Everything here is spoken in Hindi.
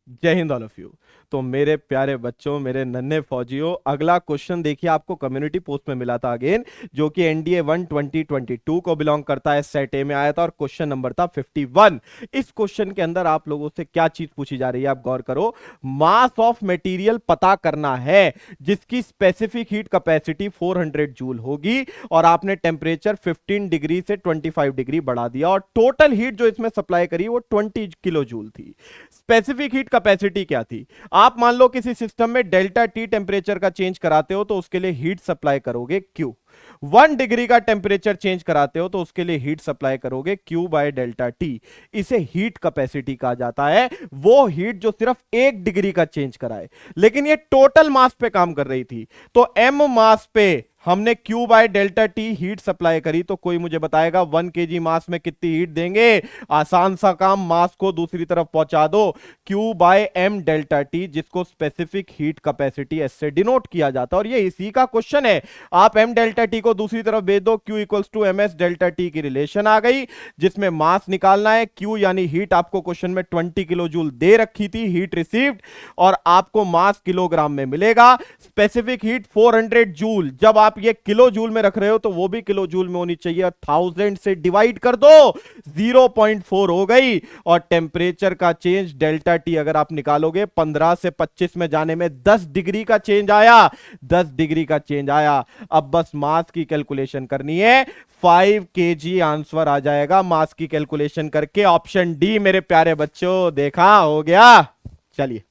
जय हिंद ऑल ऑफ यू। तो मेरे प्यारे बच्चों, मेरे नन्हे फौजियों, अगला क्वेश्चन देखिए, आपको कम्युनिटी पोस्ट में मिला था अगेन, जो कि एनडीए 1 2022 को बिलोंग करता है, सेट ए में आया था और क्वेश्चन नंबर था 51। इस क्वेश्चन के अंदर आप लोगों से क्या चीज पूछी जा रही है, आप गौर करो। मास ऑफ मटेरियल पता करना है जिसकी स्पेसिफिक हीट कैपेसिटी 400 जूल होगी और आपने टेम्परेचर 15 डिग्री से 25 डिग्री बढ़ा दिया और टोटल हीट जो इसमें सप्लाई करी वो 20 किलो जूल थी। स्पेसिफिक हीट कैपेसिटी क्या थी? आप मान लो किसी सिस्टम में डेल्टा टी टेम्परेचर का चेंज कराते हो तो उसके लिए हीट सप्लाई करोगे क्यू। 1 डिग्री का टेम्परेचर चेंज कराते हो तो उसके लिए हीट सप्लाई करोगे क्यू बाय डेल्टा टी। इसे हीट कैपेसिटी कहा जाता है, वो हीट जो सिर्फ 1 डिग्री का चेंज कराए। लेकिन ये टोटल मास पे काम कर रही थी, तो एम मास पे हमने Q by delta T heat supply करी। तो कोई मुझे बताएगा 1 kg मास में कितनी हीट देंगे? आसान सा काम, मास को दूसरी तरफ पहुंचा दो। Q by M delta T, जिसको स्पेसिफिक हीट कैपेसिटी ऐसे डिनोट किया जाता है, और ये इसी का क्वेश्चन है। आप एम डेल्टा टी को दूसरी तरफ भेज दो, Q equals to M S delta T की रिलेशन आ गई, जिसमें मास निकालना है। Q यानी हीट आपको क्वेश्चन में 20 किलो जूल दे रखी थी हीट रिसीव्ड, और आपको मास किलोग्राम में मिलेगा। स्पेसिफिक हीट 400 जूल, जब आप ये किलो जूल में रख रहे हो तो वो भी किलो जूल में होनी चाहिए। 1000 से डिवाइड कर दो, 0.4 हो गई। और टेम्परेचर का चेंज डेल्टा टी अगर आप निकालोगे 15 से 25 में जाने में 10 डिग्री का चेंज आया, 10 डिग्री का चेंज आया। अब बस मास की कैलकुलेशन करनी है, 5 kg आंसर आ जाएगा मास की कैलकुलेशन करके। ऑप्शन डी मेरे प्यारे बच्चों, देखा हो गया। चलिए